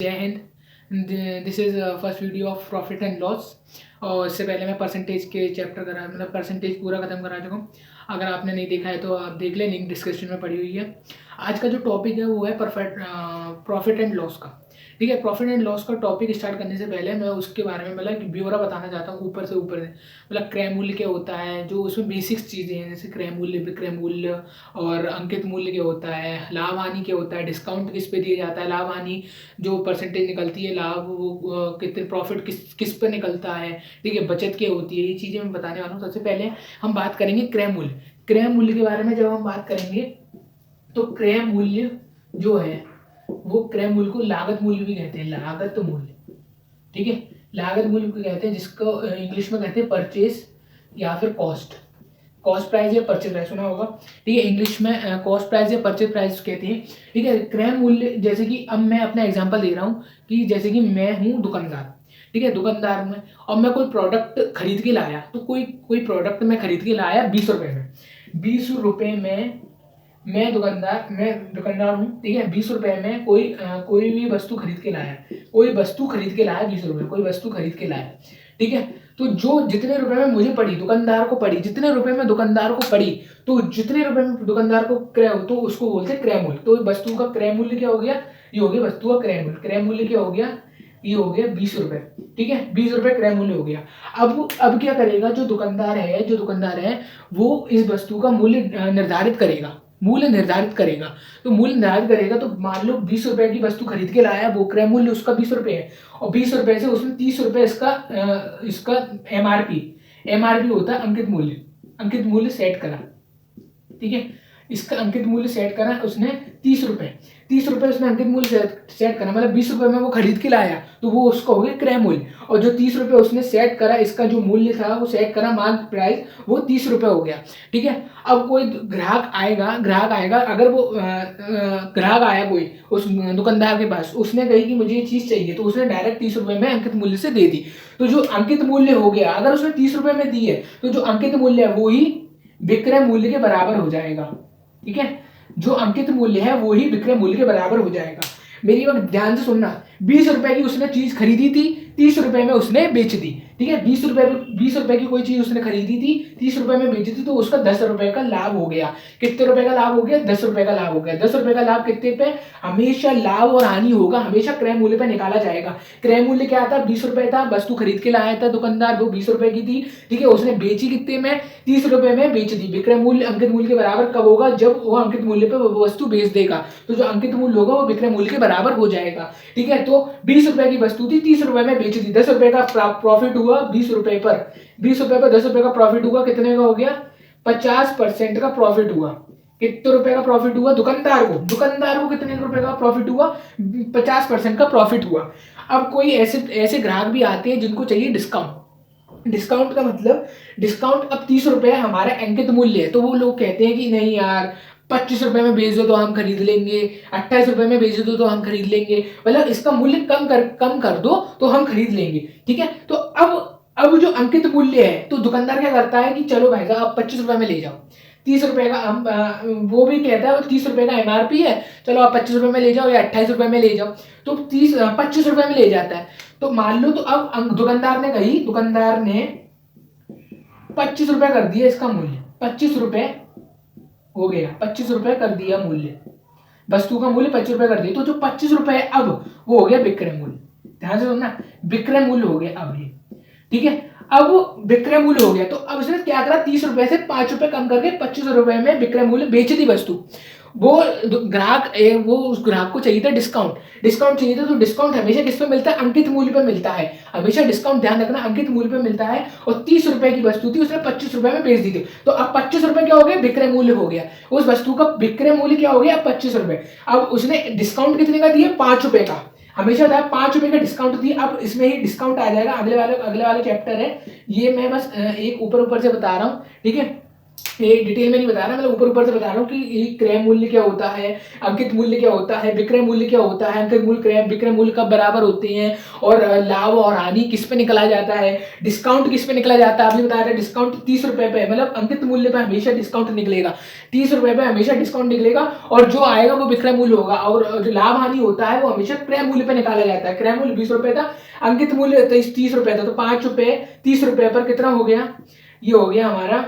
जय Hind. This is first video of profit and loss. और इससे पहले मैं परसेंटेज के चैप्टर करा मतलब परसेंटेज पूरा ख़त्म करा चुका हूँ। अगर आपने नहीं देखा है तो आप देख लें, लिंक डिस्क्रिप्शन में पड़ी हुई है। आज का जो टॉपिक है वो है प्रॉफिट एंड लॉस का। ठीक है, प्रॉफिट एंड लॉस का टॉपिक स्टार्ट करने से पहले मैं उसके बारे में मतलब ब्यौरा बताना चाहता हूँ ऊपर से मतलब क्रय मूल्य क्या होता है, जो उसमें बेसिक्स चीज़ें हैं जैसे क्रय मूल्य, विक्रय मूल्य और अंकित मूल्य क्या होता है, लाभ हानि क्या होता है, डिस्काउंट किस पे दिया जाता है, लाभ हानि जो परसेंटेज निकलती है, लाभ वो कितने प्रॉफिट किस किस पर निकलता है, ठीक है, बचत क्या होती है, ये चीज़ें मैं बताने वाला हूँ। सबसे पहले हम बात करेंगे क्रय मूल्य। क्रय मूल्य के बारे में जब हम बात करेंगे तो क्रय मूल्य जो है वो क्रय मूल्य को लागत मूल्य भी कहते हैं, लागत मूल्य। ठीक है, लागत मूल्य को कहते हैं, जिसको इंग्लिश में कहते हैं परचेज या फिर कॉस्ट। कॉस्ट प्राइस या परचेज प्राइस सुना होगा। ठीक है, इंग्लिश में कॉस्ट प्राइस या परचेज प्राइस कहते हैं। ठीक है, क्रय मूल्य जैसे कि अब मैं अपना एग्जांपल दे रहा हूँ कि जैसे कि मैं हूँ दुकानदार। ठीक है, दुकानदार में और मैं कोई प्रोडक्ट खरीद के लाया, तो कोई कोई प्रोडक्ट मैं खरीद के लाया 20 रुपए में। 20 रुपए में मैं दुकानदार हूँ। ठीक है, 20 रुपए में कोई भी वस्तु खरीद के लाया, कोई वस्तु खरीद के लाया 20 रुपए, कोई वस्तु खरीद के लाया। ठीक है, तो जो जितने रुपए में मुझे पड़ी, दुकानदार को पड़ी, जितने रुपए में दुकानदार को पड़ी, तो जितने रुपए में दुकानदार को क्रय हो तो उसको बोलते हैं क्रय मूल्य। तो वस्तु का क्रय मूल्य क्या हो गया, ये हो गया वस्तु का क्रय मूल्य। क्रय मूल्य क्या हो गया, ये हो गया 20 रुपए। ठीक है, 20 रुपए क्रय मूल्य हो गया। अब क्या करेगा जो दुकानदार है वो इस वस्तु का मूल्य निर्धारित करेगा, मूल्य निर्धारित करेगा। तो मूल्य निर्धारित करेगा तो मान लो 20 रुपए की वस्तु खरीद के लाया, वो क्रय मूल्य उसका 20 रुपए है, और 20 रुपए से उसने 30 रुपए इसका एमआरपी होता है अंकित मूल्य। अंकित मूल्य सेट करा। ठीक है, इसका अंकित मूल्य सेट करा उसने 30 रुपए। 30 रुपए उसने अंकित मूल्य सेट करा, मतलब 20 रुपए में वो खरीद के लाया, तो वो उसका हो गया क्रय मूल्य। और जो 30 रुपए उसने सेट करा, इसका जो मूल्य था वो सेट करा मार्क प्राइस, वो 30 रुपए हो गया। ठीक है, अब कोई ग्राहक आएगा अगर वो ग्राहक आया कोई उस दुकानदार के पास, उसने कही कि मुझे ये चीज चाहिए, तो उसने डायरेक्ट 30 रुपए में अंकित मूल्य से दे दी। तो जो अंकित मूल्य हो गया, अगर उसने 30 रुपए में दी है तो जो अंकित मूल्य है वो ही विक्रय मूल्य के बराबर हो जाएगा। ठीक है, जो अंकित मूल्य है वो ही विक्रय मूल्य के बराबर हो जाएगा। मेरी बात ध्यान से सुनना। 20 रुपए की उसने चीज खरीदी थी, 30 रुपए में उसने बेच दी। ठीक है, 20 रुपए की कोई चीज उसने खरीदी थी, 30 रुपए में बेची थी, तो उसका 10 रुपए का लाभ हो गया। कितने रुपए का लाभ हो गया, 10 रुपए का लाभ हो गया। 10 रुपए का लाभ कितने पे, हमेशा लाभ और हानि होगा, हमेशा क्रय मूल्य पे निकाला जाएगा। क्रय मूल्य क्या था, 20 रुपए था, वस्तु खरीद के लाया था दुकानदार, वो 20 रुपए की थी। ठीक है, उसने बेची कितने में, 30 रुपए में बेच दी। विक्रय मूल्य अंकित मूल्य के बराबर कब होगा, जब वो अंकित मूल्य पे वो वस्तु बेच देगा, तो जो अंकित मूल्य होगा वो विक्रय मूल्य के बराबर हो जाएगा। ठीक है, तो 20 रुपए की वस्तु थी, 30 रुपए में बेच दी, 10 रुपए का प्रॉफिट हुआ। 20 रुपए पर 10 रुपए का प्रॉफिट हुआ, कितने का हो गया, 50% का प्रॉफिट हुआ। कितने रुपए का प्रॉफिट हुआ, दुकानदार को कितने रुपए का प्रॉफिट हुआ, 50% का प्रॉफिट हुआ। अब कोई ऐसे ऐसे ग्राहक भी आते हैं जिनको चाहिए डिस्काउंट। डिस्काउंट का मतलब, डिस्काउंट अब 30 रुपए हमारा अंकित मूल्य है, तो वो लोग कहते हैं कि नहीं यार 25 रुपए में बेच दो तो हम खरीद लेंगे, 28 रुपए में बेच दो तो हम खरीद लेंगे, मतलब इसका मूल्य कम कर दो तो हम खरीद लेंगे। ठीक है, तो अब जो अंकित मूल्य है, तो दुकानदार क्या करता है कि चलो भाई साहब आप 25 रुपए में ले जाओ। 30 रुपए का हम वो भी कहता है, वो 30 रुपए का एमआरपी है, चलो आप 25 रुपए में ले जाओ या 28 रुपए में ले जाओ, तो 25 रुपए में ले जाता है। तो मान लो, तो अब दुकानदार ने 25 रुपए कर दिया इसका मूल्य, 25 रुपए हो गया, 25 रुपए कर दिया मूल्य, वस्तु का मूल्य 25 रुपए कर दिया, तो जो 25 रुपए है अब वो हो गया विक्रय मूल्य। ध्यान से सुनना, विक्रय मूल्य हो गया अब ये। ठीक है, अब विक्रय मूल्य हो गया, तो अब इसने क्या करा, 30 रुपए से 5 रुपए कम करके 25 रुपए में विक्रय मूल्य बेच दी वस्तु। वो उस ग्राहक को चाहिए था डिस्काउंट चाहिए था, तो डिस्काउंट हमेशा किस पे मिलता है, अंकित मूल्य पे मिलता है। हमेशा डिस्काउंट ध्यान रखना, अंकित मूल्य पे मिलता है। और 30 रुपए की वस्तु थी, उसने 25 रुपए में बेच दी थी, तो अब 25 रुपए क्या हो गया, विक्रय मूल्य हो गया। उस वस्तु का विक्रय मूल्य क्या हो गया, 25 रुपए। अब उसने डिस्काउंट कितने का दिया, 5 रुपए का। हमेशा था 5 रुपए का डिस्काउंट दिया, अब इसमें ही डिस्काउंट आ जाएगा। अगले वाले चैप्टर है ये, मैं बस एक ऊपर से बता रहा हूँ। ठीक है, ये डिटेल में नहीं बता रहा, मतलब ऊपर ऊपर से बता रहा हूँ कि ये क्रय मूल्य क्या होता है, अंकित मूल्य क्या होता है, विक्रय मूल्य क्या होता है, अंकित मूल्य क्रय विक्रय मूल्य कब बराबर होते हैं, और लाभ और हानि किस पे निकला जाता है, डिस्काउंट किस पे निकला जाता है। आपने बताया था डिस्काउंट 30 रुपए पे, मतलब अंकित मूल्य पे हमेशा डिस्काउंट निकलेगा, 30 रुपए पे हमेशा डिस्काउंट निकलेगा, और जो आएगा वो विक्रय मूल्य होगा, और जो लाभ हानि होता है वो हमेशा क्रय मूल्य पे निकाला जाता है। क्रय मूल्य 20 रुपए था, अंकित मूल्य 30 रुपए था, तो 5 रुपए 30 रुपए पर कितना हो गया, ये हो गया हमारा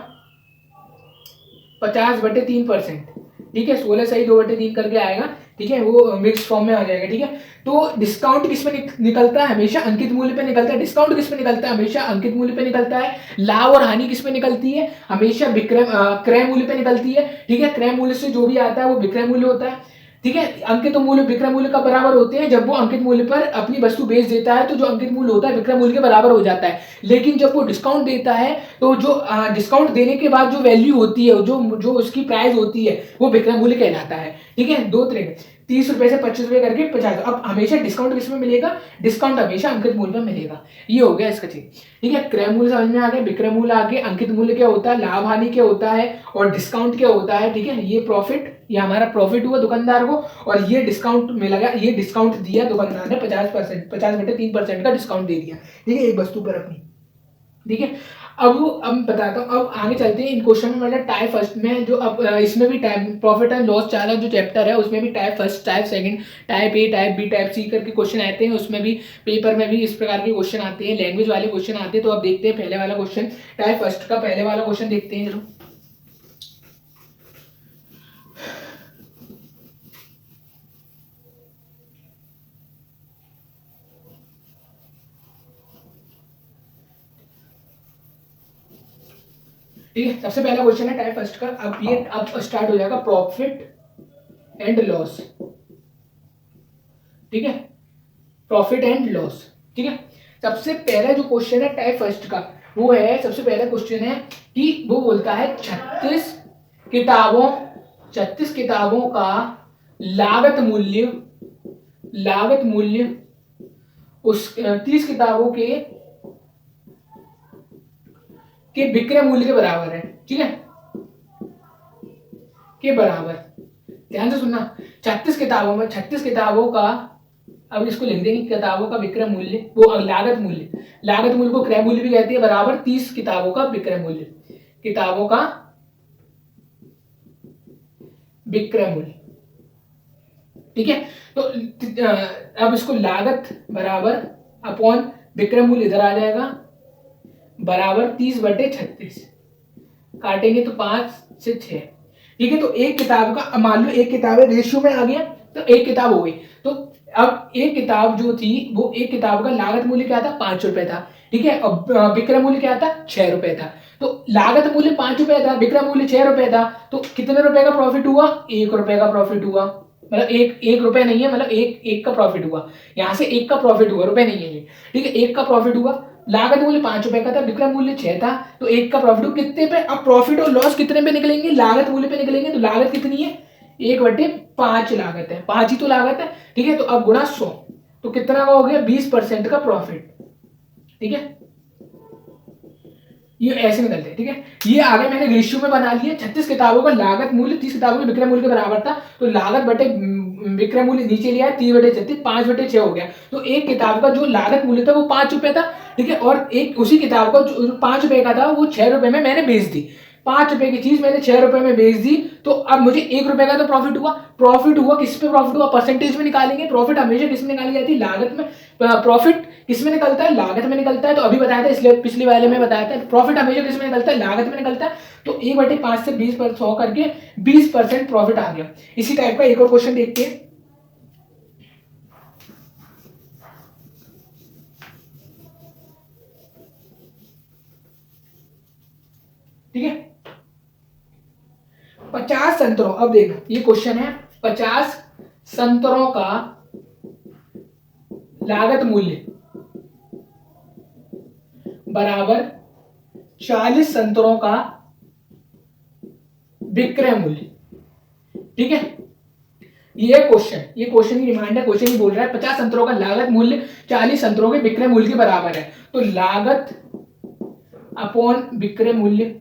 50/3%। ठीक है, 16 सही 2/3 करके आएगा। ठीक है, वो मिक्स फॉर्म में आ जाएगा। ठीक है, तो डिस्काउंट किस पे निकलता है, हमेशा अंकित मूल्य पे निकलता है। डिस्काउंट किस पे निकलता है, हमेशा अंकित मूल्य पे निकलता है। लाभ और हानि किस पे निकलती है, हमेशा विक्रय क्रय मूल्य पे निकलती है। ठीक है, क्रय मूल्य से जो भी आता है वो विक्रय मूल्य होता है। ठीक है, अंकित मूल्य विक्रय मूल्य का बराबर होते हैं, जब वो अंकित मूल्य पर अपनी वस्तु बेच देता है तो जो अंकित मूल्य होता है विक्रय मूल्य के बराबर हो जाता है। लेकिन जब वो डिस्काउंट देता है तो जो डिस्काउंट देने के बाद जो वैल्यू होती है, जो जो उसकी प्राइस होती है, वो विक्रय मूल्य कहलाता है। ठीक है, दो तरह 30 रुपए से 25 रुपए करके 50। अब हमेशा डिस्काउंट किस में मिलेगा, डिस्काउंट हमेशा अंकित मूल्य में मिलेगा। ये हो गया इसका चीज। ठीक है, क्रय मूल्य समझ में आ गया, विक्रय मूल्य आ गया, अंकित मूल्य क्या होता है, लाभ हानि क्या होता है, और डिस्काउंट क्या होता है। ठीक है, ये प्रॉफिट, ये हमारा प्रॉफिट हुआ दुकानदार को, और ये डिस्काउंट मिला गया, ये डिस्काउंट दिया दुकानदार ने 50%, 50/3% का डिस्काउंट दे दिया। ठीक है, एक वस्तु पर अपनी। ठीक है, अब बताता हूँ, अब आगे चलते हैं इन क्वेश्चन में। मतलब टाइप फर्स्ट में जो अब इसमें भी टाइप प्रॉफिट एंड लॉस चार जो चैप्टर है उसमें भी type first, type second, type A, type B, type C करके क्वेश्चन आते हैं। उसमें भी पेपर में भी इस प्रकार के क्वेश्चन आते हैं, लैंग्वेज वाले क्वेश्चन आते हैं। तो अब देखते हैं पहले वाला क्वेश्चन, टाइप फर्स्ट का पहले वाला क्वेश्चन देखते हैं। चलो ठीक है, सबसे पहला क्वेश्चन है टाइप फर्स्ट का। अब ये अब स्टार्ट हो जाएगा प्रॉफिट एंड लॉस। ठीक है, प्रॉफिट एंड लॉस। ठीक है, सबसे पहला जो क्वेश्चन है टाइप फर्स्ट का वो है, सबसे पहला क्वेश्चन है कि वो बोलता है 36 किताबों का लागत मूल्य, लागत मूल्य उस 30 किताबों के विक्रय मूल्य के बराबर है। ठीक है, के बराबर, ध्यान से सुनना, 36 किताबों में 36 किताबों का, अब इसको लिख देंगे किताबों का विक्रय मूल्य, वो लागत मूल्य, लागत मूल्य को क्रय मूल्य भी कहते हैं, बराबर 30 किताबों का विक्रय मूल्य, किताबों का विक्रय मूल्य। ठीक है, तो अब इसको लागत बराबर अपॉन विक्रय मूल्य इधर आ जाएगा, बराबर 30/36, काटेंगे तो 5 से 6। ठीक है, तो एक किताब का, मान लो एक किताब है, रेशियो में आ गया तो एक किताब हो गई। तो अब एक किताब जो थी वो, एक किताब का लागत मूल्य क्या था, 5 रुपए था। ठीक है, अब विक्रय मूल्य क्या था, 6 रुपए था। तो लागत मूल्य 5 रुपए था, विक्रय मूल्य 6 रुपए था, तो कितने रुपए का प्रॉफिट हुआ, 1 रुपए का प्रॉफिट हुआ। मतलब एक रुपए नहीं है, मतलब एक का प्रॉफिट हुआ, यहाँ से एक का प्रॉफिट हुआ, रुपए नहीं है ये। ठीक है, एक का प्रॉफिट हुआ, लागत मूल्य 5 रुपए का था, विक्रय मूल्य 6 था, तो एक का प्रॉफिट हुआ कितने पे। अब प्रॉफिट और लॉस कितने पे निकलेंगे, लागत मूल्य पे निकलेंगे। तो लागत कितनी है, 1/5 लागत है, 5 ही तो लागत है। ठीक है, तो अब गुणा 100, तो कितना का हो गया, 20% का प्रॉफिट। ठीक है, ये ऐसे निकलते हैं। ठीक है, ये आगे मैंने रेशियो में बना लिया, 36 किताबों का लागत मूल्य 30 किताबों के विक्रय मूल्य के बराबर था, तो लागत बटे विक्रय मूल्य नीचे लिया है, 30/36, 5/6 हो गया। तो एक किताब का जो लागत मूल्य था वो 5 रुपए था। ठीक है, और एक उसी किताब का जो 5 रुपए का था वो 6 रुपए में मैंने बेच दी। 5 रुपए की चीज मैंने 6 रुपए में बेच दी, तो अब मुझे 1 रुपए का तो प्रॉफिट हुआ। प्रॉफिट हुआ किस पे, प्रॉफिट हुआ परसेंटेज में निकालेंगे। प्रॉफिट हमेशा किस में निकाली जाती है, लागत में। प्रॉफिट किस में निकलता है, लागत में निकलता है। तो अभी बताया था, इसलिए पिछले वाले में बताया था, प्रॉफिट हमेशा किस में निकलता है, लागत में निकलता है। तो 1/5 से 20% करके 20% प्रॉफिट आ गया। इसी टाइप का एक और क्वेश्चन देखते हैं। ठीक है, 50 संतरों, अब देखो ये क्वेश्चन है, 50 संतरों का लागत मूल्य बराबर 40 संतरों का विक्रय मूल्य। ठीक है, ये क्वेश्चन की डिमांड है, क्वेश्चन ही बोल रहा है 50 संतरों का लागत मूल्य 40 संतरों के विक्रय मूल्य के बराबर है। तो लागत अपॉन विक्रय मूल्य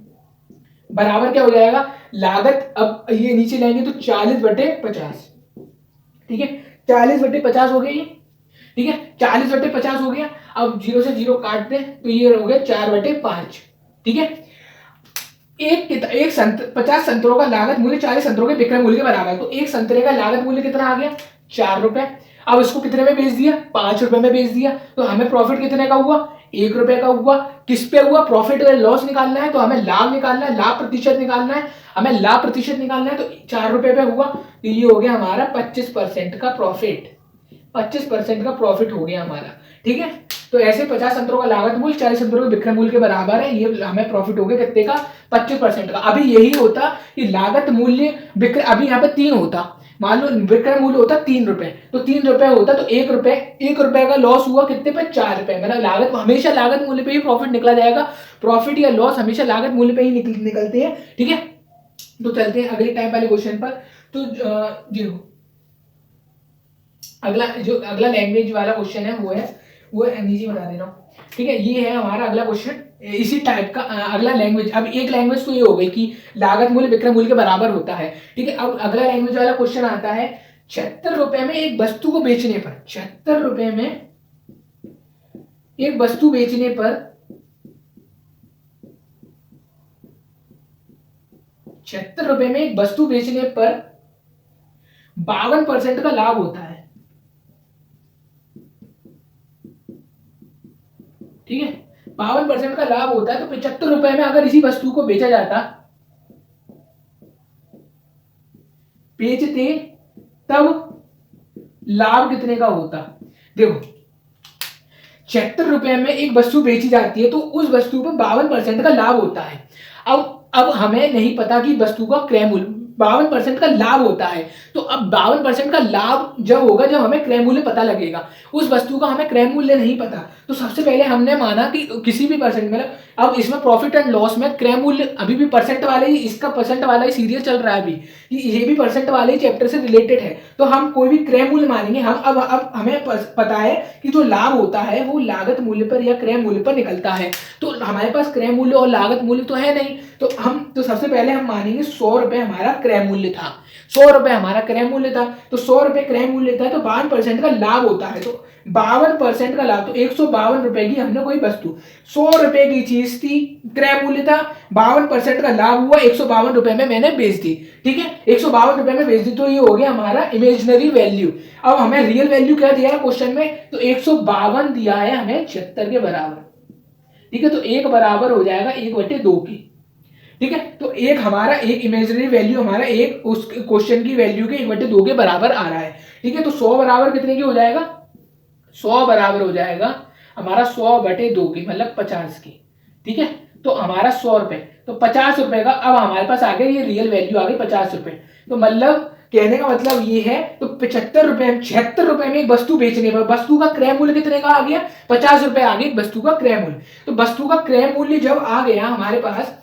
बराबर क्या हो जाएगा, लागत अब ये नीचे लाएंगे तो 40/50, ठीक है, 40/50 हो गया ये, ठीक है, 40/50 हो गया। अब 0 से 0 काट दे तो ये हो गया 4/5, ठीक है। एक 50 संतरों का लागत मूल्य 40 संतरों के विक्रय मूल्य के बराबर है, तो एक संतरे का लागत मूल्य कितना आ गया, 4 रुपए। अब इसको कितने में बेच दिया, 5 रुपए में बेच दिया, तो हमें प्रॉफिट कितने का हुआ, 1 रुपए का हुआ। किस पे हुआ, प्रॉफिट और लॉस निकालना है, तो हमें लाभ निकालना है, लाभ प्रतिशत निकालना है, हमें लाभ प्रतिशत निकालना है, तो 4 रुपए पे हुआ, तो ये हो गया हमारा 25% का प्रॉफिट, 25% का प्रॉफिट हो गया हमारा, ठीक है। तो ऐसे 50 संतरों का लागत मूल्य 40 संतरों के विक्रय मूल्य के बराबर है, ये हमें प्रॉफिट हो गया कितने का, 25% का। अभी यही होता कि लागत मूल्य विक्रय, अभी यहाँ पे 3 होता, मान लो विक्रय मूल्य होता 3 रुपए, तो 3 रुपए होता, तो 1 रुपए का लॉस हुआ कितने पे, 4 रुपए। मतलब लागत हमेशा लागत मूल्य पे ही प्रॉफिट निकला जाएगा, प्रॉफिट या लॉस हमेशा लागत मूल्य पे ही निकलते हैं, ठीक है। तो चलते हैं अगले टाइप वाले क्वेश्चन पर। तो जो अगला लैंग्वेज वाला क्वेश्चन है वो नीचे बता दे रहा हूँ, ठीक है। ये है हमारा अगला क्वेश्चन, इसी टाइप का अगला लैंग्वेज। अब एक लैंग्वेज तो ये हो गई कि लागत मूल्य विक्रय मूल्य के बराबर होता है, ठीक है। अब अगला लैंग्वेज वाला क्वेश्चन आता है, 76 रुपए में एक वस्तु को बेचने पर, 76 रुपए में एक वस्तु बेचने पर 76 रुपए में एक वस्तु बेचने पर 52% का लाभ होता है, ठीक है। 52% का लाभ होता है, तो 75 रुपए में अगर इसी वस्तु को बेचा जाता, बेचते, तब लाभ कितने का होता। देखो 76 रुपए में एक वस्तु बेची जाती है, तो उस वस्तु पर 52% का लाभ होता है। अब हमें नहीं पता कि वस्तु का क्रय मूल्य, 52% का लाभ होता है, तो अब 52% का लाभ जब होगा जब हमें क्रय मूल्य पता लगेगा, उस वस्तु का हमें क्रय मूल्य नहीं पता। तो सबसे पहले हमने माना कि किसी भी परसेंट, मतलब अब इसमें प्रॉफिट एंड लॉस में क्रय मूल्य अभी भी परसेंट वाले ही, इसका परसेंट वाला ही सीरियल चल रहा है अभी, ये भी परसेंट वाले ही चैप्टर से रिलेटेड है, तो हम कोई भी क्रय मूल्य मानेंगे। हम अब हमें पता है कि जो लाभ होता है वो लागत मूल्य पर या क्रय मूल्य पर निकलता है, तो हमारे पास क्रय मूल्य और लागत मूल्य तो है नहीं, तो सबसे पहले हम मानेंगे 100 रुपए हमारा क्रय मूल्य था, 100 रुपए हमारा क्रय मूल्य था, तो 100 रुपए क्रय मूल्य था, तो 52% का लाभ होता है, तो 52% का लाभ, तो 152 रुपए की हमने कोई वस्तु, 100 रुपए की चीज थी, क्रय मूल्य था, 52% का लाभ हुआ, 152 रुपए में मैंने बेच दी, ठीक है, 152 रुपए में बेच दी, तो ये हो गया हमारा इमेजिनरी वैल्यू। अब हमें रियल वैल्यू क्या दिया है क्वेश्चन में, तो 152 दिया है हमें 76 के बराबर, ठीक है। तो एक बराबर हो जाएगा 1/2 की, ठीक है। तो एक हमारा एक इमेजिनरी वैल्यू हमारा एक उस क्वेश्चन की वैल्यू के 1/2 के बराबर आ रहा है, ठीक है। तो 100 बराबर कितने की हो जाएगा, 100 बराबर हो जाएगा हमारा 100/2 की, मतलब 50 की, ठीक है। तो हमारा 100 रुपए, तो 50 रुपए का अब हमारे पास आ गया, ये रियल वैल्यू आ गई 50 रुपए। तो मतलब कहने का मतलब ये है, तो 75 रुपए 76 रुपए में एक वस्तु बेचने पर वस्तु का क्रय मूल्य कितने का आ गया, 50 रुपए आ गई वस्तु का क्रय मूल्य। तो वस्तु का क्रय मूल्य जब आ गया हमारे पास,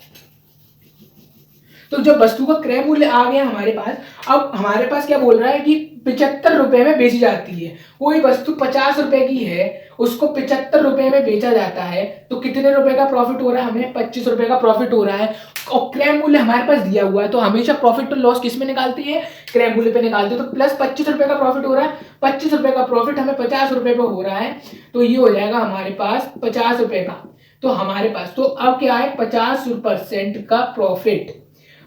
तो जब वस्तु का क्रय मूल्य आ गया हमारे पास, अब हमारे पास क्या बोल रहा है कि 75 रुपए में बेची जाती है, कोई वस्तु 50 रुपए की है, उसको 75 रुपए में बेचा जाता है, तो कितने रुपए का प्रॉफिट हो रहा है, हमें 25 रुपए का प्रॉफिट हो रहा है, और क्रय मूल्य हमारे पास दिया हुआ है, तो हमेशा प्रॉफिट और लॉस किस में निकालती है, क्रय मूल्य पे निकालते हैं। तो प्लस 25 रुपए का प्रॉफिट हो रहा है, 25 रुपए का प्रॉफिट हमें 50 रुपए पे हो रहा है, तो ये हो जाएगा हमारे पास 50 रुपए का। तो हमारे पास तो अब क्या है, 50% का प्रॉफिट,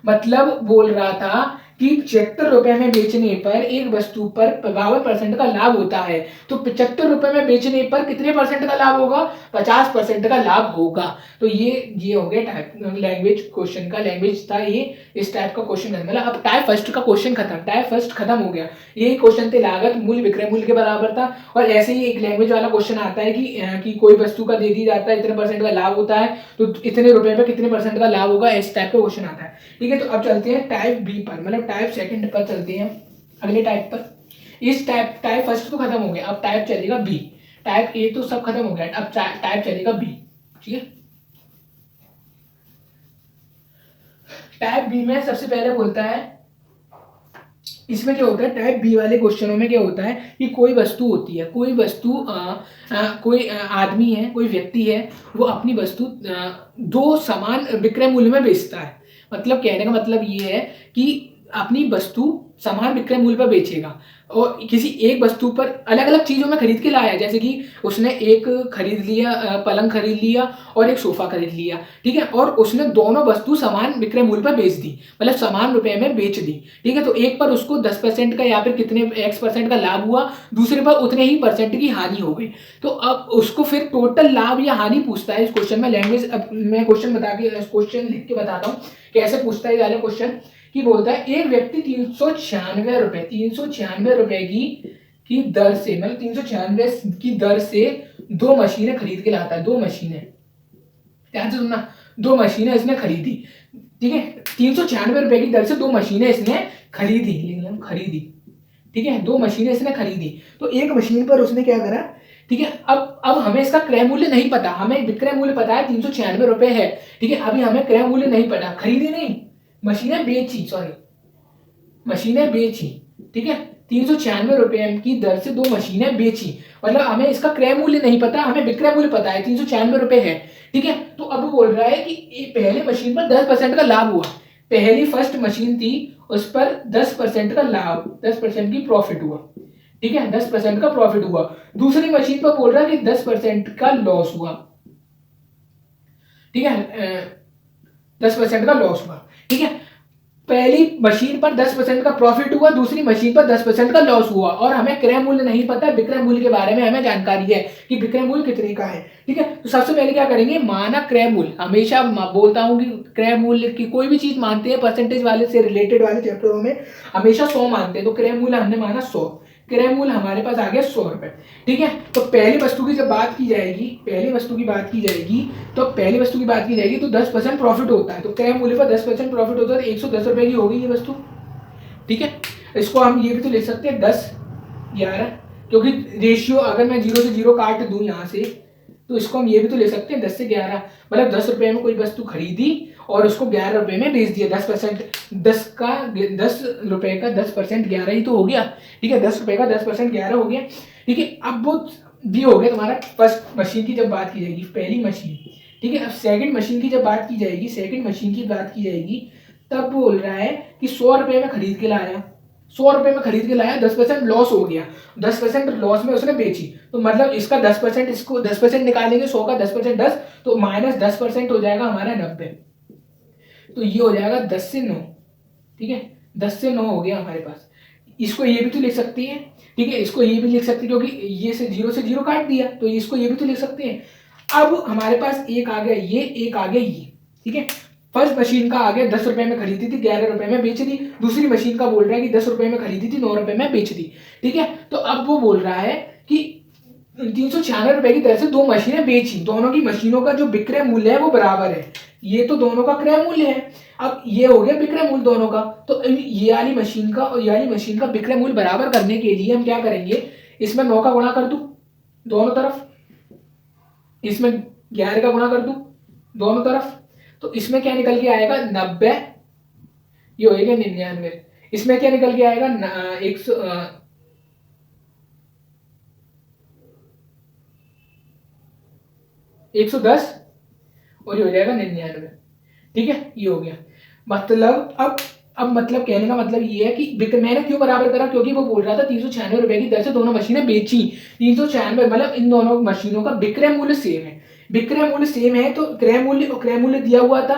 मतलब बोल रहा था कि 76 रुपए में बेचने पर एक वस्तु पर 52% का लाभ होता है, तो 75 रुपए में बेचने पर कितने परसेंट का लाभ होगा, 50% का लाभ होगा। तो ये हो गया टाइप लैंग्वेज क्वेश्चन का, लैंग्वेज था ये, इस टाइप का क्वेश्चन है। मतलब अब टाइप फर्स्ट का क्वेश्चन खत्म, टाइप फर्स्ट खत्म हो गया। यही क्वेश्चन थे, लागत मूल्य विक्रय मूल्य के बराबर था। और ऐसे ही एक लैंग्वेज वाला क्वेश्चन आता है कि कोई वस्तु का दे दी जाता है, इतने परसेंट का लाभ होता है, तो इतने रुपए में कितने परसेंट का लाभ होगा, इस टाइप का क्वेश्चन आता है, ठीक है। तो अब चलते हैं टाइप बी पर, मतलब टाइप सेकंड पर चलते हैं, अगले टाइप पर। इस टाइप फर्स्ट तो खत्म हो गया, अब टाइप चलेगा बी, टाइप ए तो सब खत्म हो गया, अब टाइप चलेगा बी, ठीक है। टाइप बी में सबसे पहले बोलता है, इसमें क्या होता है, टाइप बी वाले क्वेश्चनों में क्या होता है कि कोई वस्तु होती है, कोई वस्तु कोई आदमी है, कोई व्यक्ति है, वो अपनी वस्तु दो समान विक्रय मूल्य में बेचता है। मतलब कहने का मतलब ये है कि अपनी वस्तु समान विक्रय मूल्य पर बेचेगा और किसी एक वस्तु पर अलग अलग चीजों में खरीद के लाया, जैसे कि उसने एक खरीद लिया पलंग खरीद लिया और एक सोफा खरीद लिया, ठीक है, और उसने दोनों वस्तु समान विक्रय मूल्य पर बेच दी, मतलब समान रुपए में बेच दी, ठीक है। तो एक पर उसको 10% का या फिर कितने x% का लाभ हुआ, दूसरे पर उतने ही परसेंट की हानि हो गई। तो अब उसको फिर टोटल लाभ या हानि पूछता है इस क्वेश्चन में। लैंग्वेज अब मैं क्वेश्चन बता के क्वेश्चन लिख के बताता हूँ कैसे पूछता है वाला क्वेश्चन। कि बोलता है एक व्यक्ति 396 रुपए की दर से, मतलब 396 की दर से 2 मशीनें खरीद के लाता है। 2 मशीनें, ध्यान से सुनना, 2 मशीनें इसने खरीदी, ठीक है। 396 रुपए की दर से 2 मशीनें इसने खरीदी, ठीक है। 2 मशीनें इसने खरीदी, तो एक मशीन पर उसने क्या करा, ठीक है। अब हमें इसका क्रय मूल्य नहीं पता, हमें विक्रय मूल्य पता है 396 रुपए है, ठीक है। अभी हमें क्रय मूल्य नहीं पता, खरीदी नहीं, मशीनें बेची, मशीनें बेची, ठीक है। 396 रुपए की दर से 2 मशीनें बेची, मतलब हमें इसका क्रय मूल्य नहीं पता, हमें विक्रय मूल्य पता है 396 रुपए है, ठीक है। तो अब बोल रहा है कि पहले मशीन पर 10% का लाभ हुआ, पहली फर्स्ट मशीन थी उस पर 10% का लाभ, 10% की प्रॉफिट हुआ, ठीक है, 10% का प्रॉफिट हुआ। दूसरी मशीन पर बोल रहा है कि 10% का लॉस हुआ, ठीक है, 10% का लॉस हुआ, ठीक है। पहली मशीन पर 10% का प्रॉफिट हुआ, दूसरी मशीन पर 10% का लॉस हुआ, और हमें क्रय मूल्य नहीं पता, विक्रय मूल्य के बारे में हमें जानकारी है कि विक्रय मूल्य कितने का है, ठीक है। तो सबसे पहले क्या करेंगे, मानक क्रय मूल्य, हमेशा बोलता हूं कि क्रय मूल्य की कोई भी चीज मानते हैं परसेंटेज वाले से रिलेटेड वाले चैप्टरों में हमेशा 100 मानते हैं, तो क्रय मूल्य हमने माना 100, क्रय मूल्य हमारे पास आ गया 100 रुपए, ठीक है। तो पहली वस्तु की जब बात की जाएगी, पहली वस्तु की बात की जाएगी, तो पहली वस्तु की बात की जाएगी तो 10% प्रॉफिट होता है, तो क्रय मूल्य पर 10% प्रॉफिट होता है, 110 रुपए की होगी ये वस्तु, ठीक है। इसको हम ये भी तो लिख सकते हैं 10-11, क्योंकि रेशियो अगर मैं 0 से 0 काट दूं यहाँ से, तो इसको हम ये भी तो ले सकते हैं 10 से 11, मतलब 10 रुपए में कोई वस्तु खरीदी और उसको 11 रुपए में बेच दिया, 10%, 10 रुपए का 10% 11 ही तो हो गया, ठीक है। 10 रुपए का 10% 11 हो गया, ठीक है। अब वो भी हो गया तुम्हारा फर्स्ट मशीन की जब बात की जाएगी, पहली मशीन, ठीक है। अब सेकंड मशीन की जब बात की जाएगी, सेकंड मशीन की बात की जाएगी, तब बोल रहा है कि 100 रुपए में खरीद के लाया, 100 रुपए में खरीद के लाया, 10% लॉस हो गया, 10% लॉस में उसने बेची, तो मतलब इसका 10%, इसको 10% निकालेंगे, 100 का 10% 10, तो माइनस 10% हो जाएगा हमारा 90, तो ये हो जाएगा 10 से 9, ठीक है, 10 से 9 हो गया हमारे पास। इसको ये भी तो लिख सकती है, ठीक है, इसको ये भी लिख सकती है, क्योंकि ये से 0 काट दिया, तो इसको ये भी तो लिख सकते हैं। अब हमारे पास एक आ गया ये, एक आ गया ये, ठीक है। फर्स्ट मशीन का आ गया 10 रुपए में खरीदी थी, 11 रुपए में बेच दी। दूसरी मशीन का बोल रहा है कि 10 रुपए में खरीदी थी, 9 रुपए में बेच दी, ठीक है। तो अब वो बोल रहा है कि 396 रुपए की दर से 2 मशीनें बेची, दोनों की मशीनों का जो विक्रय मूल्य है वो बराबर है, ये तो दोनों का क्रय मूल्य है। अब ये हो गया विक्रय मूल्य दोनों का, तो ये वाली मशीन का और ये वाली मशीन का विक्रय मूल्य बराबर करने के लिए हम क्या करेंगे, इसमें 9 का गुणा कर दूं दोनों तरफ, इसमें 11 का गुणा कर दूं दोनों तरफ, तो इसमें क्या निकल के आएगा 90, ये हो गया 99, इसमें क्या निकल के आएगा 110, और ये हो जाएगा 99, ठीक है, ये हो गया। मतलब अब मतलब कहने का मतलब ये है कि मैंने क्यों बराबर करा, क्योंकि वो बोल रहा था 396 रुपए की दर से दोनों मशीनें बेची, 396, मतलब इन दोनों मशीनों का विक्रय मूल्य सेम है, विक्रय मूल्य सेम है, तो क्रय मूल्य दिया हुआ था,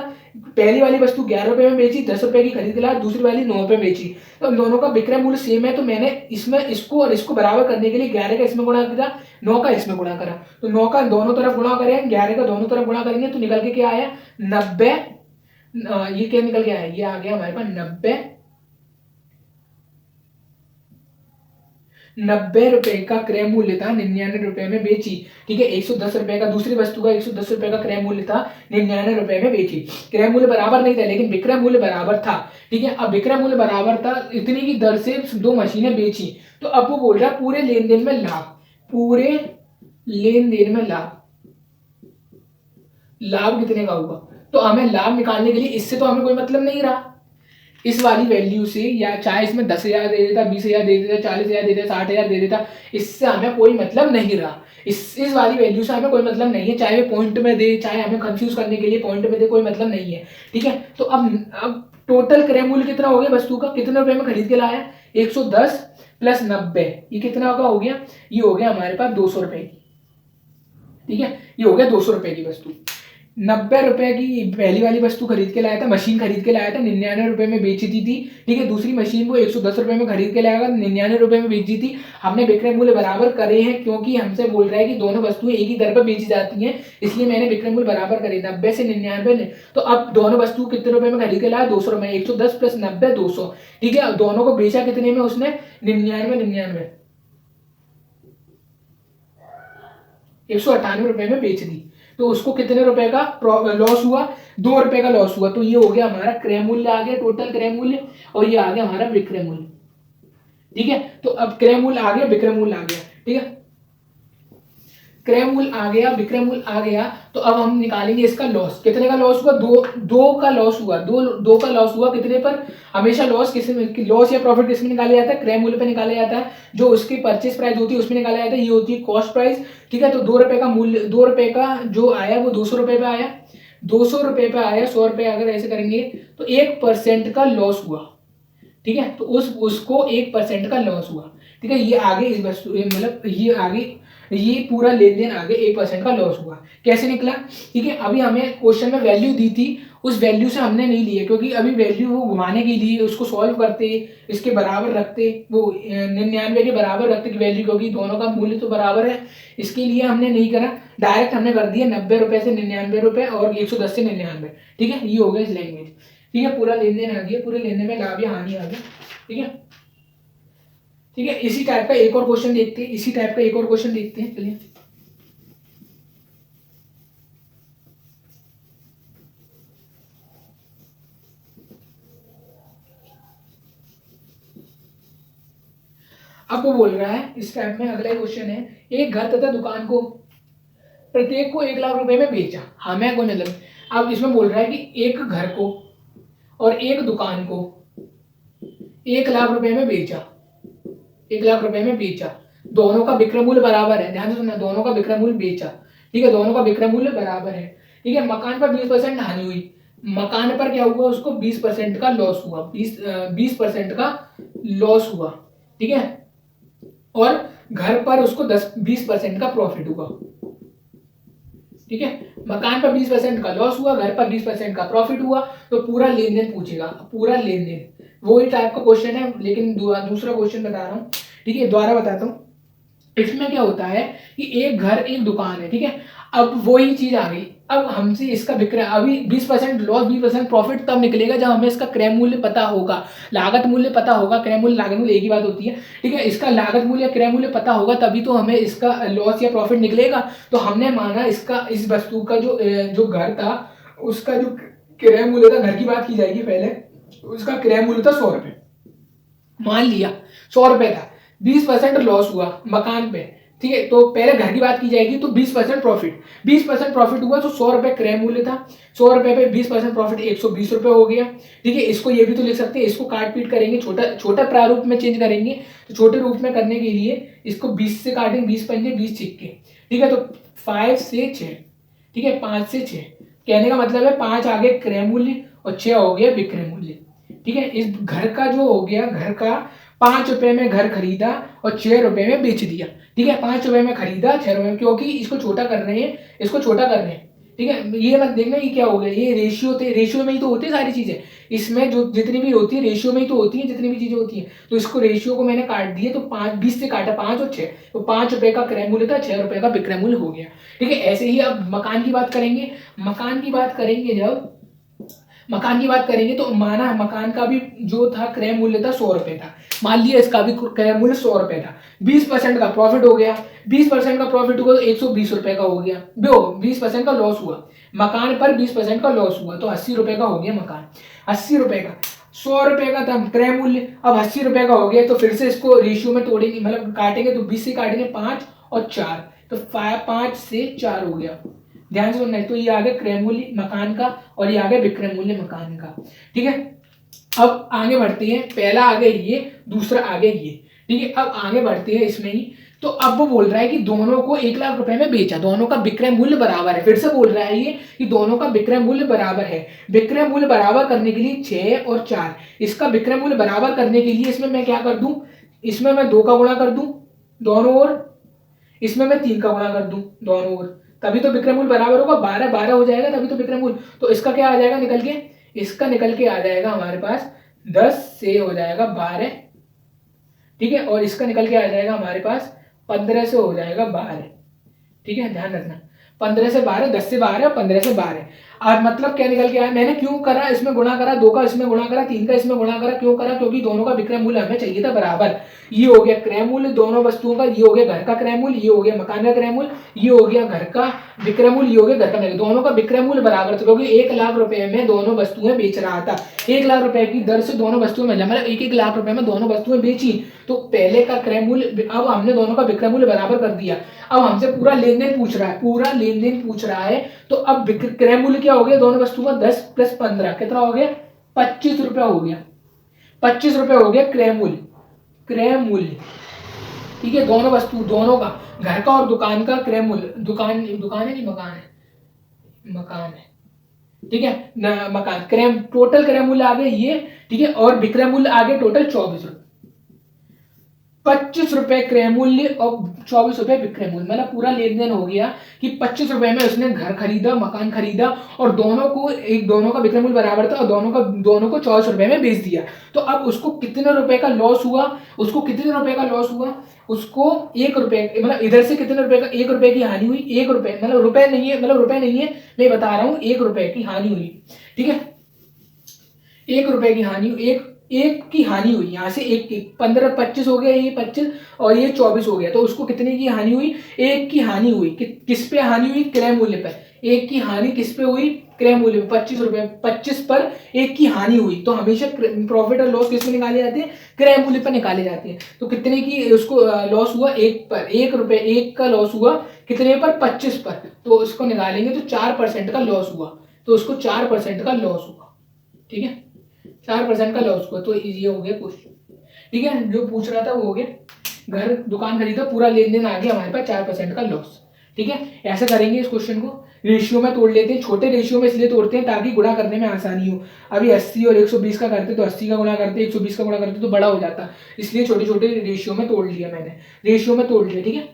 पहली वाली वस्तु 11 रुपए में बेची, 10 रुपए की खरीद ला, दूसरी वाली 9 रुपए में बेची, तो दोनों का विक्रय मूल्य सेम है, तो मैंने इसमें इसको और इसको बराबर करने के लिए 11 का इसमें गुणा किया, 9 का इसमें गुणा करा, तो 9 का दोनों तरफ गुणा करें, 11 का दोनों तरफ गुणा करेंगे, तो निकल के क्या आया 90, ये क्या निकल गया है, ये आ गया हमारे पास 90 रुपए का क्रय मूल्य था, 99 रुपए में बेची, ठीक है। 110 रुपए का, दूसरी वस्तु का 110 रुपए का क्रय मूल्य था, 99 रुपए में बेची, क्रय मूल्य बराबर नहीं था लेकिन विक्रय मूल्य बराबर था, ठीक है। अब विक्रय मूल्य बराबर था, इतनी की दर से 2 मशीनें बेची, तो अब वो बोल रहा है पूरे लेन देन में लाभ, पूरे लेन देन में लाभ, लाभ कितने का होगा, तो हमें लाभ निकालने के लिए इससे तो हमें कोई मतलब नहीं रहा, इस वाली वैल्यू से, या चाहे इसमें 10,000 दे देता, 20,000 दे देता, 40,000 दे देता, 60,000 दे देता, इससे हमें कोई मतलब नहीं रहा। इस वाली वैल्यू से हमें कोई मतलब नहीं है, चाहे वे पॉइंट में दे, चाहे हमें कंफ्यूज करने के लिए पॉइंट में दे, कोई मतलब नहीं है। ठीक है, तो अब टोटल क्रय मूल्य कितना हो गया वस्तु का, कितने रुपए में खरीद के लाया, 110 प्लस 90, ये कितना का हो गया, ये हो गया हमारे पास 200 रुपए की। ठीक है, ये हो गया 200 रुपए की वस्तु। 90 रुपए की पहली वाली वस्तु खरीद के लाया था, मशीन खरीद के लाया था, 99 रुपए में बेची थी। ठीक है, दूसरी मशीन को 110 रुपए में खरीद के लाया, 99 रुपए में बेची थी। हमने विक्रय मूल्य बराबर करे हैं, क्योंकि हमसे बोल रहा है कि दोनों वस्तुएं एक ही दर पर बेची जाती हैं, इसलिए मैंने विक्रय मूल्य बराबर करे 90 से 99। तो अब दोनों वस्तु कितने रुपए में खरीद के लाया, 200 रुपए, 110 प्लस 90 200। ठीक है, दोनों को बेचा कितने में उसने, 99 198 रुपए में बेच दी। तो उसको कितने रुपए का लॉस हुआ, 2 रुपए का लॉस हुआ। तो ये हो गया हमारा क्रय मूल्य आ गया, टोटल क्रय मूल्य, और ये आ गया हमारा विक्रय मूल्य। ठीक है, तो अब क्रय मूल्य आ गया, विक्रय मूल्य आ गया। ठीक है, क्रय मूल्य आ गया, विक्रय मूल्य आ गया। तो अब हम निकालेंगे इसका लॉस, कितने का लॉस हुआ, दो का लॉस हुआ, दो का लॉस हुआ। कितने पर, हमेशा लॉस लॉस या प्रॉफिट किसमें निकाला जाता है, क्रय मूल्य पे निकाला जाता है। जो उसकी परचेज प्राइस होती है उसमें निकाला जाता है, ये होती है कॉस्ट प्राइस। ठीक है, तो 2 रुपए का मूल्य, 2 रुपए का जो आया वो 200 रुपए पे आया, 200 रुपए पे आया। 100 रुपए अगर ऐसे करेंगे तो 1% का लॉस हुआ। ठीक है, तो उसको 1% का लॉस हुआ। ठीक है, ये आगे इस वस्तु, मतलब ये आगे, ये पूरा लेन देन आगे 1% का लॉस हुआ। कैसे निकला, ठीक है, अभी हमें क्वेश्चन में वैल्यू दी थी, उस वैल्यू से हमने नहीं लिए, क्योंकि अभी वैल्यू वो घुमाने के लिए उसको सॉल्व करते, इसके बराबर रखते, वो 99 के बराबर रखते की वैल्यू, क्योंकि दोनों का मूल्य तो बराबर है, इसके लिए हमने नहीं करा, डायरेक्ट हमने कर दिया 90 रुपए से 99 रुपए और 110 से 99। ठीक है, ये हो गया इस लैंग्वेज। ठीक है, पूरा लेन देन आ गया, पूरे लेन देन में लाभ या हानि आ गया। ठीक है, ठीक है, इसी टाइप का एक और क्वेश्चन देखते हैं, इसी टाइप का एक और क्वेश्चन देखते हैं। चलिए, अब वो बोल रहा है इस टाइप में, अगला क्वेश्चन है, एक घर तथा दुकान को प्रत्येक को 1 लाख रुपए में बेचा, हमें कोई मतलब। अब इसमें बोल रहा है कि एक घर को और एक दुकान को 1 लाख रुपए में बेचा, 1 लाख रुपए में बेचा, दोनों का विक्रय मूल्य बराबर है, ध्यान से सुनना, दोनों का विक्रय मूल्य बेचा। ठीक है, दोनों का विक्रय मूल्य बराबर है। ठीक है, मकान पर 20% हानि हुई, मकान पर क्या हुआ, उसको 20% का लॉस हुआ, 20% का लॉस हुआ। ठीक है, और घर पर उसको 20% का प्रॉफिट हुआ। ठीक है, मकान पर 20% का लॉस हुआ, घर पर 20% का प्रॉफिट हुआ। तो पूरा लेन देन पूछेगा, पूरा लेन देन, वही टाइप का क्वेश्चन है, लेकिन दूसरा क्वेश्चन बता रहा हूँ। ठीक है, दोबारा बताता हूँ। इसमें क्या होता है कि एक घर एक दुकान है। ठीक है, अब वही चीज आ गई, अब हमसे इसका विक्रय, अभी 20% लॉस 20% प्रॉफिट तब निकलेगा जब हमें इसका क्रय मूल्य पता होगा, लागत मूल्य पता होगा। क्रय मूल्य लागत मूल्य एक ही बात होती है। ठीक है, इसका लागत मूल्य क्रय मूल्य पता होगा, तभी तो हमें इसका लॉस या प्रॉफिट निकलेगा। तो हमने माना इसका, इस वस्तु का जो घर था, उसका जो क्रय मूल्य था, घर की बात की जाएगी पहले, उसका क्रय मूल्य था 100 रुपए, मान लिया 100 रुपए था, 20% लॉस हुआ मकान पे। ठीक है, तो पहले घर की बात की जाएगी, तो 20% प्रॉफिट, 20% प्रॉफिट हुआ, तो 100 रुपए क्रय मूल्य था, 100 रुपए पे 20% प्रॉफिट 120 रुपए हो गया। ठीक है, इसको ये भी तो लिख सकते हैं, इसको काट पीट करेंगे, छोटा छोटा प्रारूप में चेंज करेंगे। तो छोटे रूप में करने के लिए इसको 20 से काटेंगे, 20 पंजे 20 छिक्के। ठीक है, तो 5 से 6, ठीक है, 5 से 6, कहने का मतलब है 5 आ गए क्रय मूल्य और 6 हो गया विक्रय मूल्य। ठीक है, इस घर का जो हो गया, घर का 5 रुपए में घर खरीदा और 6 रुपए में बेच दिया। ठीक है, 5 रुपए में खरीदा, 6 रुपए में, क्योंकि इसको छोटा कर रहे हैं, इसको छोटा कर रहे हैं। ठीक है, ये मत देखना ये क्या हो गया, ये रेशियो थे, रेशियो में ही तो होती है सारी चीजें, इसमें जो जितनी भी होती है रेशियो में ही तो होती है, जितनी भी चीजें होती हैं। तो इसको रेशियो को मैंने काट दिए, तो 20 से काटा 5 और 6, तो 5 रुपए का क्रय मूल्य था, 6 रुपए का विक्रय मूल्य हो गया। ठीक है, ऐसे ही अब मकान की बात करेंगे, मकान की बात करेंगे, जब मकान की बात करेंगे तो माना मकान का भी जो था क्रय मूल्य था 100 रुपए था, मान लिया इसका भी क्रय मूल्य 100 रुपए था, 20% का प्रॉफिट हो गया, 20% का प्रॉफिट हुआ तो 120 रुपए का हो गया, 20% का लॉस हुआ, मकान पर 20% का लॉस हुआ, तो 80 रुपए का हो गया मकान, 80 रुपए का, 100 रुपए का था क्रय मूल्य, अब 80 रुपए का हो गया। तो फिर से इसको रेशियो में तोड़ेंगे, मतलब काटेंगे, तो 20 से काटेंगे 5 और 4, तो 5 से 4 हो गया, ध्यान से सुनना है। तो ये आ गया क्रय मूल्य मकान का और ये आ गया विक्रय मूल्य मकान का। ठीक है, अब आगे बढ़ते हैं, पहला आ गया ये, दूसरा आ गया ये, ठीक है। अब आगे बढ़ते हैं इसमें ही, तो अब वो बोल रहा है कि दोनों को 1 लाख रुपए में बेचा, दोनों का विक्रय मूल्य बराबर है। फिर से बोल रहा है ये कि दोनों का विक्रय मूल्य बराबर है। विक्रय मूल्य बराबर करने के लिए 6 और 4, इसका विक्रय मूल्य बराबर करने के लिए इसमें मैं क्या कर दूं, इसमें मैं 2 का गुणा कर दूं दोनों ओर, इसमें मैं 3 का गुणा कर दूं दोनों ओर, तभी तो विक्रय मूल्य बराबर होगा। 12 12 हो जाएगा, तभी तो विक्रय मूल्य। तो इसका क्या आ जाएगा निकल के, इसका निकल के आ जाएगा हमारे पास 10 से हो जाएगा 12, ठीक है। और इसका निकल के आ जाएगा हमारे पास 15 से हो जाएगा 12, ठीक है। ध्यान रखना, 15 से 12, 10 से 12 और 15 से 12। अब मतलब क्या निकल के आया, मैंने क्यों करा, इसमें गुणा करा, 2 का इसमें गुणा करा, 3 का इसमें गुणा करा, क्यों करा, क्योंकि दोनों का विक्रय मूल्य हमें चाहिए था बराबर। ये हो गया क्रय मूल्य दोनों वस्तुओं का, ये हो गया घर का क्रय मूल्य, ये हो गया मकान का क्रय मूल्य, ये हो गया घर का विक्रय मूल्य, ये हो गया घर का, दोनों का विक्रय मूल्य बराबर था, क्योंकि 1 लाख रुपए में दोनों वस्तुएं बेच रहा था। 1 लाख रुपए की दर से दोनों वस्तुएं मिला, मतलब 1-1 लाख रुपए में दोनों वस्तुएं बेची। तो पहले का क्रय मूल्य, अब हमने दोनों का विक्रय मूल्य बराबर कर दिया। अब हमसे पूरा लेन देन पूछ रहा है, पूरा लेन देन पूछ रहा है। तो अब क्रय मूल्य क्या हो गया दोनों वस्तुओं का, 10 + 15 कितना हो गया, 25 रुपया हो गया। 25 रुपये हो गया क्रय मूल्य, क्रय मूल्य, ठीक है। दोनों वस्तु, दोनों का, घर का और दुकान का क्रय मूल्य, दुकान दुकान है कि मकान है, मकान है, ठीक है ना, मकान क्रय, टोटल क्रय मूल्य आ गया ये, ठीक है। और विक्रय मूल्य आ गया टोटल 24 रुपये। 25 रुपए क्रय मूल्य और 24 रुपए विक्रय मूल्य, मतलब पूरा लेन देन हो गया कि 25 रुपए में उसने घर खरीदा, मकान खरीदा, और दोनों को दोनों का विक्रय मूल्य बराबर था, और दोनों को 24 रुपए में बेच दिया। तो अब उसको कितने रुपए का लॉस हुआ, उसको कितने रुपए का लॉस हुआ, उसको 1 रुपए, मतलब इधर से कितने रुपए का, 1 रुपए की हानि हुई। 1 रुपए मतलब रुपए नहीं है, मतलब रुपए नहीं है, मैं बता रहा हूँ 1 रुपए की हानि हुई, ठीक है। 1 रुपए की हानि, एक की हानि हुई, यहाँ से एक की 15 25 हो गया, ये 25 और ये 24 हो गया, तो उसको कितने की हानि हुई, 1 की हानि हुई। किस पे हानि हुई, क्रय मूल्य पर। 1 की हानि किस पे हुई, क्रय मूल्य पे, 25 रुपए, 25 पर 1 की हानि हुई। तो हमेशा प्रॉफिट और लॉस किस में निकाले जाते हैं, क्रय मूल्य पर निकाले जाते हैं। तो कितने की उसको लॉस हुआ, 1 पर, 1 रुपए, 1 का लॉस हुआ कितने पर, 25 पर। तो उसको निकालेंगे तो 4% का लॉस हुआ, तो उसको 4% का लॉस हुआ, ठीक है। 4% का लॉस हुआ। तो ये हो गया क्वेश्चन, ठीक है। जो पूछ रहा था वो हो गया, घर दुकान खरीदा, पूरा लेन देन आ गया हमारे पास, 4% का लॉस, ठीक है। ऐसा करेंगे इस क्वेश्चन को, रेशियो में तोड़ लेते हैं। छोटे रेशियो में इसलिए तोड़ते हैं ताकि गुणा करने में आसानी हो। अभी 80 और 120 का करते तो 80 का गुणा करते, 120 का गुणा करते तो बड़ा हो जाता, इसलिए छोटे छोटे रेशियो में तोड़ लिया मैंने, रेशियो में तोड़ लिया, ठीक है।